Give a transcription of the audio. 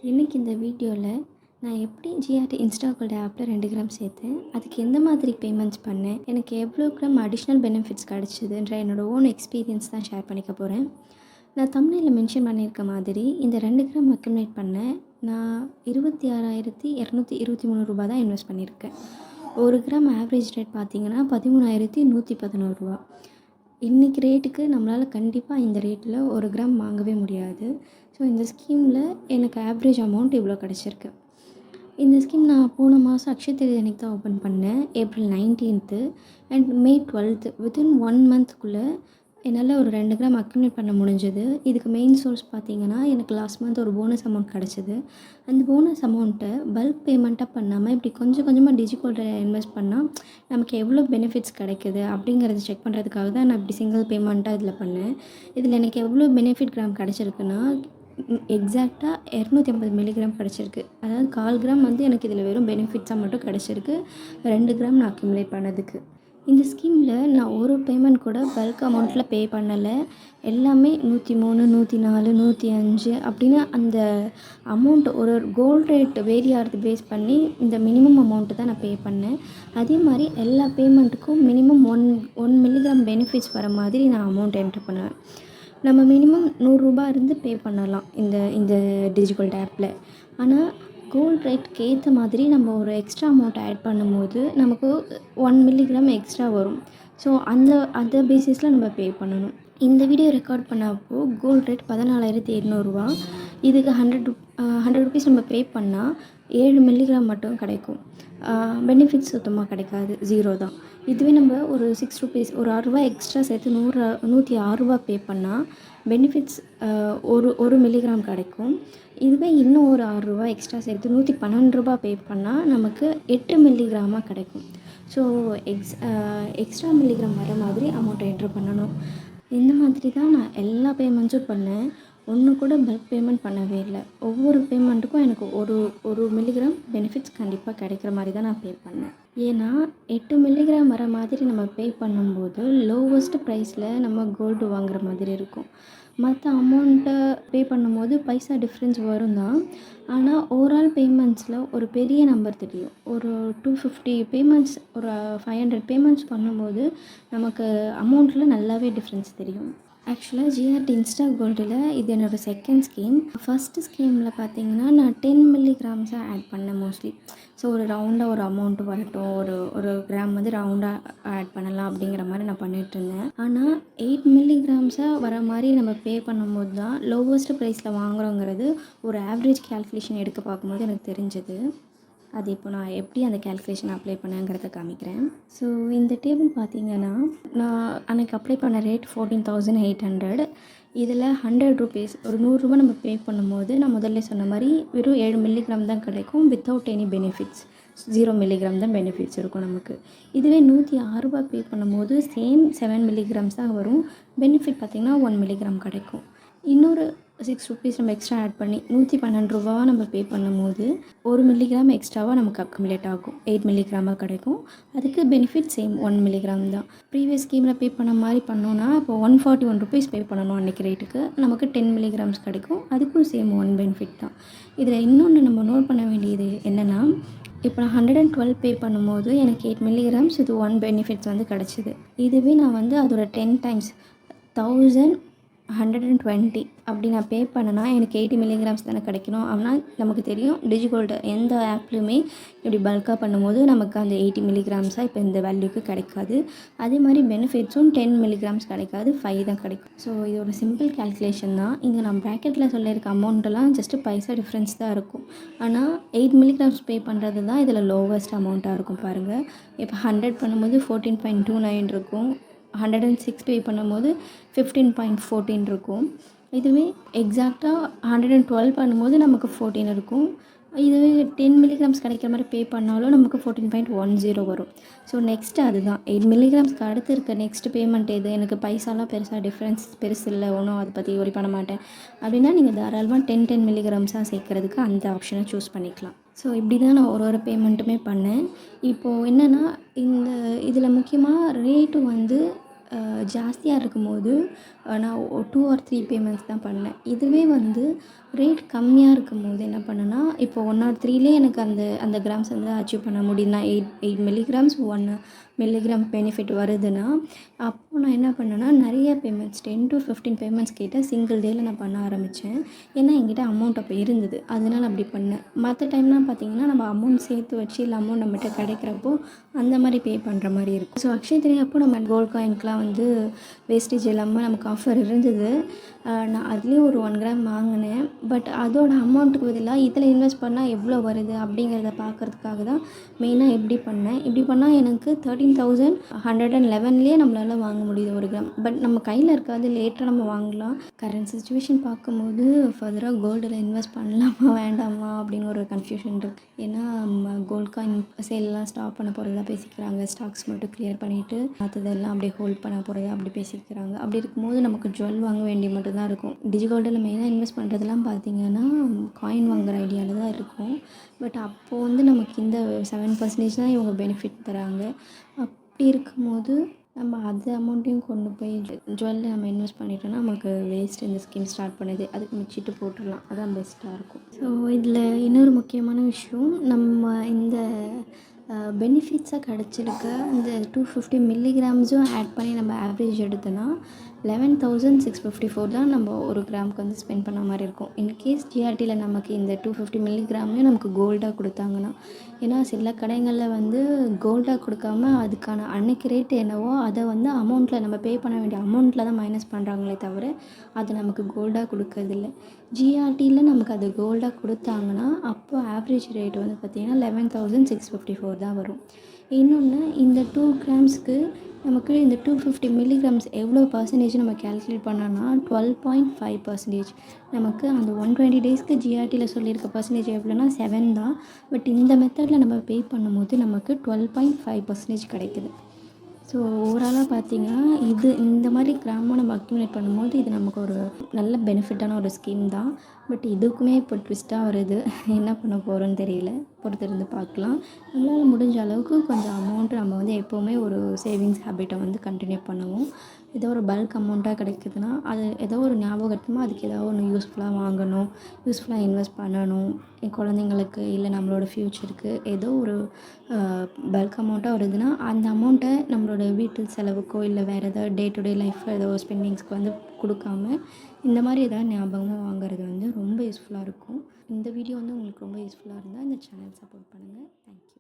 இன்றைக்கி இந்த வீடியோவில் நான் எப்படி ஜிஆர்டி இன்ஸ்டா கோல்டு ஆப்பில் 2 கிராம் சேர்த்தேன், அதுக்கு எந்த மாதிரி பேமெண்ட்ஸ் பண்ணேன், எனக்கு எவ்வளோ கிராம் அடிஷ்னல் பெனிஃபிட்ஸ் கிடச்சிதுன்ற என்னோடய ஓன் எக்ஸ்பீரியன்ஸ் தான் ஷேர் பண்ணிக்க போகிறேன். நான் தம்ப்நெயிலில் மென்ஷன் பண்ணியிருக்க மாதிரி இந்த 2 கிராம் அக்யூமுலேட் பண்ணேன். நான் 26,223 ரூபா தான் இன்வெஸ்ட் பண்ணியிருக்கேன். 1 கிராம் ஆவரேஜ் ரேட் பார்த்திங்கன்னா 13,111 ரூபா. இன்றைக்கி ரேட்டுக்கு நம்மளால் கண்டிப்பாக இந்த ரேட்டில் 1 கிராம் வாங்கவே முடியாது. ஸோ இந்த ஸ்கீமில் எனக்கு ஆவரேஜ் அமௌண்ட் இவ்வளோ கிடச்சிருக்கு. இந்த ஸ்கீம் நான் போன மாதம் அக்ஷய திருதி அன்றைக்கி தான் ஓப்பன் பண்ணேன், April 19th and May 12th. Within 1 மந்த்க்குள்ளே என்னால் ஒரு 2 கிராம் அக்யூமுலேட் பண்ண முடிஞ்சது. இதுக்கு மெயின் சோர்ஸ் பார்த்திங்கன்னா எனக்கு லாஸ்ட் மந்த் ஒரு போனஸ் அமௌண்ட் கிடச்சிது. அந்த போனஸ் அமௌண்ட்டை பல்க் பேமெண்ட்டாக பண்ணாமல் இப்படி கொஞ்சம் கொஞ்சமாக டிஜிகோல்டில் இன்வெஸ்ட் பண்ணால் நமக்கு எவ்வளோ பெனிஃபிட்ஸ் கிடைக்குது அப்படிங்கிறத செக் பண்ணுறதுக்காக தான் நான் இப்படி சிங்கிள் பேமெண்ட்டாக இதில் பண்ணேன். இதில் எனக்கு எவ்வளோ பெனிஃபிட் கிராம் கிடச்சிருக்குன்னா எக்ஸாக்டாக 250 மில்லிகிராம் கிடச்சிருக்கு. அதாவது 1/4 கிராம் வந்து எனக்கு இதில் வெறும் பெனிஃபிட்ஸாக மட்டும் கிடச்சிருக்கு, 2 கிராம் நான் அக்யூமுலேட் பண்ணதுக்கு. இந்த ஸ்கீமில் நான் ஒரு பேமெண்ட் கூட பல்க் அமௌண்ட்டில் பே பண்ணலை. எல்லாமே 103, 104, 105 அப்படின்னு அந்த அமௌண்ட் ஒரு கோல்டு ரேட் வேரி ஆகிறது பேஸ் பண்ணி இந்த மினிமம் அமௌண்ட்டு தான் நான் பே பண்ணேன். அதே மாதிரி எல்லா பேமெண்ட்டுக்கும் மினிமம் 1 மில்லிகிராம் பெனிஃபிட்ஸ் வர மாதிரி நான் அமௌண்ட் என்ட்ரு பண்ணுவேன். நம்ம மினிமம் 100 ரூபா இருந்து பே பண்ணலாம் இந்த டிஜிகோல்டு ஆப்பில். ஆனால் கோல்ட் ரேட்டுக்கு ஏற்ற மாதிரி நம்ம ஒரு எக்ஸ்ட்ரா அமௌண்ட் ஆட் பண்ணும்போது நமக்கு 1 மில்லிகிராம் எக்ஸ்ட்ரா வரும். ஸோ அந்த பேசிஸில் நம்ம பே பண்ணணும். இந்த வீடியோ ரெக்கார்ட் பண்ணப்போ கோல்ட் ரேட் 14,700 ரூபா. இதுக்கு 100 ருபீஸ் நம்ம பே பண்ணால் 7 மில்லிகிராம் மட்டும் கிடைக்கும். பெனிஃபிட்ஸ் சுத்தமாக கிடைக்காது, 0 தான். இதுவே நம்ம ஒரு 6 ருபீஸ் ஒரு 6 ரூபா எக்ஸ்ட்ரா சேர்த்து 106 ரூபா பே பண்ணால் பெனிஃபிட்ஸ் ஒரு மில்லிகிராம் கிடைக்கும். இதுவே இன்னும் ஒரு 6 ரூபா எக்ஸ்ட்ரா சேர்த்து 112 ரூபா பே பண்ணால் நமக்கு 8 மில்லிகிராமாக கிடைக்கும். ஸோ எக்ஸ்ட்ரா மில்லிகிராம் வர மாதிரி அமௌண்ட்டை என்ட்ரு பண்ணணும். இந்த மாதிரி தான் நான் எல்லா பேமெண்ட்ஸும் பண்ணேன். ஒன்று கூட பல்க் பேமெண்ட் பண்ணவே இல்லை. ஒவ்வொரு பேமெண்ட்டுக்கும் எனக்கு ஒரு மில்லிகிராம் பெனிஃபிட்ஸ் கண்டிப்பாக கிடைக்கிற மாதிரி தான் நான் பே பண்ணேன். ஏன்னா 8 மில்லிகிராம் வர மாதிரி நம்ம பே பண்ணும்போது லோவஸ்ட் ப்ரைஸில் நம்ம கோல்டு வாங்குற மாதிரி இருக்கும். மற்ற அமௌண்ட்டை பே பண்ணும்போது பைசா டிஃப்ரென்ஸ் வரும் தான். ஆனால் ஓவரால் பேமெண்ட்ஸில் ஒரு பெரிய நம்பர் தெரியும். ஒரு 250 பேமெண்ட்ஸ், ஒரு 500 பேமெண்ட்ஸ் பண்ணும்போது நமக்கு அமௌண்ட்டில் நல்லாவே டிஃப்ரென்ஸ் தெரியும். ஆக்சுவலாக ஜிஆர்டி இன்ஸ்டா கோல்டில் இது என்னோடய செகண்ட் ஸ்கீம். ஃபஸ்ட்டு ஸ்கீமில் பார்த்திங்கன்னா நான் 10 மில்லிகிராம்ஸாக ஆட் பண்ணேன் மோஸ்ட்லி. ஸோ ஒரு ரவுண்டாக ஒரு அமௌண்ட் வரட்டும், ஒரு கிராம் வந்து ரவுண்டாக ஆட் பண்ணலாம் அப்படிங்கிற மாதிரி நான் பண்ணிகிட்ருந்தேன். ஆனால் 8 மில்லிகிராம்ஸாக வர மாதிரி நம்ம பே பண்ணும்போது தான் லோவஸ்ட் ப்ரைஸில் வாங்குகிறோங்கிறது ஒரு ஆவரேஜ் கேல்குலேஷன் எடுக்க பார்க்கும்போது எனக்கு தெரிஞ்சது. அது இப்போ நான் எப்படி அந்த கேல்குலேஷன் அப்ளை பண்ணேங்கிறத காமிக்கிறேன். ஸோ இந்த டேபிள் பார்த்திங்கன்னா நான் அன்றைக்கி அப்ளை பண்ண ரேட் 14,800. இதில் 100 ருபீஸ் ஒரு 100 ரூபா நம்ம பே பண்ணும்போது நான் முதல்ல சொன்ன மாதிரி வெறும் 7 மில்லிகிராம் தான் கிடைக்கும், வித்தவுட் எனி பெனிஃபிட்ஸ். 0 மில்லிகிராம் தான் பெனிஃபிட்ஸ் இருக்கும் நமக்கு. இதுவே 106 ரூபா பே பண்ணும்போது சேம் 7 மில்லிகிராம்ஸ் தான் வரும். பெனிஃபிட் பார்த்திங்கன்னா 1 மில்லிகிராம் கிடைக்கும். இன்னொரு 6 ருபீஸ் நம்ம எக்ஸ்ட்ரா ஆட் பண்ணி 112 ரூபா நம்ம பே பண்ணும்போது 1 மில்லிகிராம் எக்ஸ்ட்ராவாக நமக்கு அக்குமுலேட் ஆகும், 8 மில்லிகிராமாக கிடைக்கும். அதுக்கு பெனிஃபிட் சேம் 1 மில்லிகிராம் தான். ப்ரீவியஸ் ஸ்கீமில் பே பண்ண மாதிரி பண்ணோன்னா இப்போ 141 ருபீஸ் பே பண்ணணும் அன்றைக்கி ரேட்டுக்கு, நமக்கு 10 மில்லிகிராம்ஸ் கிடைக்கும். அதுக்கும் சேம் 1 பெனிஃபிட் தான். இதில் இன்னொன்று நம்ம நோட் பண்ண வேண்டியது என்னென்னா, இப்போ நான் 112 பே பண்ணும்போது எனக்கு 8 மில்லிகிராம்ஸ் இது 1 பெனிஃபிட்ஸ் வந்து கிடச்சிது. இதுவே நான் வந்து அதோட 10 டைம்ஸ் 1120 அப்படி நான் பே பண்ணனா எனக்கு 80 மில்லிகிராம்ஸ் தானே கிடைக்கணும். ஆனால் நமக்கு தெரியும் டிஜிகோல்டு எந்த ஆப்லையுமே இப்படி பல்காக பண்ணும்போது நமக்கு அந்த 80 மில்லிகிராம்ஸாக இப்போ இந்த வேல்யூக்கு கிடைக்காது. அதே மாதிரி பெனிஃபிட்ஸும் 10 மில்லிகிராம்ஸ் கிடைக்காது, 5 தான் கிடைக்கும். ஸோ இது ஒரு சிம்பிள் கேல்குலேஷன் தான். இங்கே நான் ப்ராக்கெட்டில் சொல்லியிருக்க அமௌண்ட்டெல்லாம் ஜஸ்ட்டு பைசா டிஃப்ரென்ஸ் தான் இருக்கும். ஆனால் 8 மில்லிகிராம்ஸ் பே பண்ணுறது தான் இதில் லோவஸ்ட் அமௌண்ட்டாக இருக்கும் பாருங்கள். இப்போ 100 பண்ணும்போது 14.29 இருக்கும், 106 பே பண்ணும்போது 15.14 இருக்கும். இதுவே எக்ஸாக்டாக 112 பண்ணும்போது நமக்கு 14 இருக்கும். இதுவே 10 மில்லிகிராம்ஸ் கிடைக்கிற மாதிரி பே பண்ணாலும் நமக்கு 14.10 வரும். ஸோ நெக்ஸ்ட்டு அதுதான் 8 மில்லிகிராம்ஸ்க்கு அடுத்து இருக்க நெக்ஸ்ட் பேமெண்ட் எது, எனக்கு பைசாலாம் பெருசாக டிஃப்ரென்ஸ் பெருசு இல்லை, ஒன்றும் அதை பற்றி ஒரி பண்ண மாட்டேன் அப்படின்னா நீங்கள் தாராளமாக 10 மில்லிகிராம்ஸாக சேர்க்குறதுக்கு அந்த ஆப்ஷனை சூஸ் பண்ணிக்கலாம். ஸோ இப்படி தான் நான் ஒரு பேமெண்ட்டுமே பண்ணேன். இப்போது என்னென்னா இதில் முக்கியமாக ரேட்டு வந்து ஜாஸ்தியாக இருக்கும்போது நான் 2 ஆர் 3 பேமெண்ட்ஸ் தான் பண்ணேன். இதுவே வந்து ரேட் கம்மியாக இருக்கும்போது என்ன பண்ணேன்னா, இப்போ 1 ஆர் 3லே எனக்கு அந்த அந்த கிராம்ஸ் வந்து அச்சீவ் பண்ண முடியுதுன்னா 8 மில்லிகிராம்ஸ் 1 மில்லிகிராம் பெனிஃபிட் வருதுன்னா, அப்போ நான் என்ன பண்ணேன்னா, நிறைய பேமெண்ட்ஸ் 10 to 15 பேமெண்ட்ஸ் கிட்ட சிங்கிள் டேயில் நான் பண்ண ஆரம்பித்தேன். ஏன்னா என்கிட்ட அமௌண்ட் அப்போ இருந்தது. அதனால அப்படி பண்ணேன். மற்ற டைம்லாம் பார்த்திங்கன்னா, நம்ம அமௌண்ட் சேர்த்து வச்சு இல்லை அமௌண்ட் நம்மகிட்ட கிடைக்கிறப்போ அந்த மாதிரி பே பண்ணுற மாதிரி இருக்கும். ஸோ அக்ஷய திருதியை அப்போ நம்ம கோல்ட் காயின்க்குலாம் வந்து வேஸ்டேஜ் இல்லாமல் நமக்கு ஆஃபர் இருந்தது. நான் அதுலேயும் ஒரு 1 கிராம் வாங்கினேன். பட் அதோட அமௌண்ட்டுக்கு பதிலாக இதில் இன்வெஸ்ட் பண்ணால் எவ்வளோ வருது அப்படிங்கிறத பார்க்குறதுக்காக தான் மெயினாக இப்படி பண்ணேன். இப்படி பண்ணால் எனக்கு 13,111லேயே நம்மளால் வாங்க முடியுது 1 கிராம். பட் நம்ம கையில் இருக்காது, லேட்டாக நம்ம வாங்கலாம். கரண்ட் சிச்சுவேஷன் பார்க்கும்போது ஃபர்தராக கோல்டில் இன்வெஸ்ட் பண்ணலாமா வேண்டாமா அப்படின்னு ஒரு கன்ஃபியூஷன் இருக்குது. ஏன்னா கோல்ட் காயின் சேல்லாம் ஸ்டாப் பண்ண போகிறதா பேசிக்கிறாங்க. ஸ்டாக்ஸ் மட்டும் கிளியர் பண்ணிவிட்டு மற்றதெல்லாம் அப்படியே ஹோல்ட் பண்ண போகிறதா அப்படி பேசிக்கிறாங்க. அப்படி இருக்கும்போது நமக்கு ஜுவல் வாங்க வேண்டிய மட்டும் தான் இருக்கும். டிஜிகோல்டில் மெயினாக இன்வெஸ்ட் பண்ணுறதுலாம் பார்த்திங்கன்னா காயின் வாங்குகிற ஐடியாவில் தான் இருக்கும். பட் அப்போது வந்து நமக்கு இந்த 7% தான் இவங்க பெனிஃபிட் தராங்க. அப்படி இருக்கும்போது நம்ம அந்த அமௌண்ட்டையும் கொண்டு போய் ஜுவல்லில் நம்ம இன்வெஸ்ட் பண்ணிட்டோம்னா நமக்கு வேஸ்ட் இந்த ஸ்கீம் ஸ்டார்ட் பண்ணுது. அதுக்கு மிச்சிட்டு போட்டுடலாம். அதான் பெஸ்ட்டாக இருக்கும். ஸோ இதில் இன்னொரு முக்கியமான விஷயம், நம்ம இந்த பெனிஃபிட்ஸாக கிடச்சிருக்க இந்த 250 மில்லிகிராம்ஸும் ஆட் பண்ணி நம்ம ஆவரேஜ் எடுத்தோன்னா 11,654 தான் நம்ம 1 கிராமுக்கு வந்து ஸ்பெண்ட் பண்ண மாதிரி இருக்கும். இன்கேஸ் ஜிஆர்டியில் நமக்கு இந்த 250 மில்லிகிராமே நமக்கு கோல்டாக கொடுத்தாங்கன்னா, ஏன்னா சில கடைகளில் வந்து கோல்டாக கொடுக்காம அதுக்கான அன்னைக்கு ரேட்டு என்னவோ அதை வந்து அமௌண்ட்டில் நம்ம பே பண்ண வேண்டிய அமௌண்ட்டில் தான் மைனஸ் பண்ணுறாங்களே தவிர அது நமக்கு கோல்டாக கொடுக்கறதில்ல. ஜிஆர்டியில் நமக்கு அது கோல்டாக கொடுத்தாங்கன்னா அப்போ ஆவரேஜ் ரேட் வந்து பார்த்திங்கன்னா 11,654 தான் வரும். இன்னொன்று இந்த 2 கிராம்ஸ்க்கு நமக்கு இந்த 250 மில்லிகிராம்ஸ் எவ்வளோ பர்சன்டேஜ் நம்ம கால்குலேட் பண்ணோன்னா 12.5%. நமக்கு அந்த 120 டேஸ்க்கு ஜிஆர்டியில் சொல்லியிருக்க பர்சன்டேஜ் எவ்வளோனா 7 தான். பட் இந்த மெத்தடில் நம்ம பே பண்ணும்போது நமக்கு 12.5% கிடைக்குது. ஸோ ஓவராலாக பார்த்திங்கன்னா இந்த மாதிரி கிராமம் நம்ம அக்யூமுலேட் பண்ணும்போது இது நமக்கு ஒரு நல்ல பெனிஃபிட்டான ஒரு ஸ்கீம் தான். பட் இதுக்குமே இப்போ ட்விஸ்ட்டாக வருது. என்ன பண்ண போகிறோன்னு தெரியல. பொறுத்திருந்து பார்க்கலாம். நம்மளால் முடிஞ்ச அளவுக்கு கொஞ்சம் அமௌண்ட்டு நம்ம வந்து எப்போவுமே ஒரு சேவிங்ஸ் ஹேபிட்டை வந்து கண்டினியூ பண்ணுவோம். ஏதோ ஒரு பல்க் அமௌண்ட்டாக கிடைக்குதுன்னா அது ஏதோ ஒரு ஞாபகார்த்தமாக அதுக்கு ஏதாவது ஒன்று யூஸ்ஃபுல்லாக வாங்கணும், யூஸ்ஃபுல்லாக இன்வெஸ்ட் பண்ணணும். என் குழந்தைங்களுக்கு இல்லை நம்மளோட ஃப்யூச்சருக்கு ஏதோ ஒரு பல்க் அமௌண்ட்டாக வருதுன்னா அந்த அமௌண்ட்டை நம்மளோட வீட்டு செலவுக்கோ இல்லை வேறு ஏதாவது டே டு டே லைஃப்பில் ஏதோ ஸ்பெண்டிங்ஸ்க்கு வந்து கொடுக்காம இந்த மாதிரி ஏதாவது ஞாபகமாக வாங்குறது வந்து ரொம்ப யூஸ்ஃபுல்லாக இருக்கும். இந்த வீடியோ வந்து உங்களுக்கு ரொம்ப யூஸ்ஃபுல்லாக இருந்தால் இந்த சேனல் சப்போர்ட் பண்ணுங்கள். தேங்க்யூ.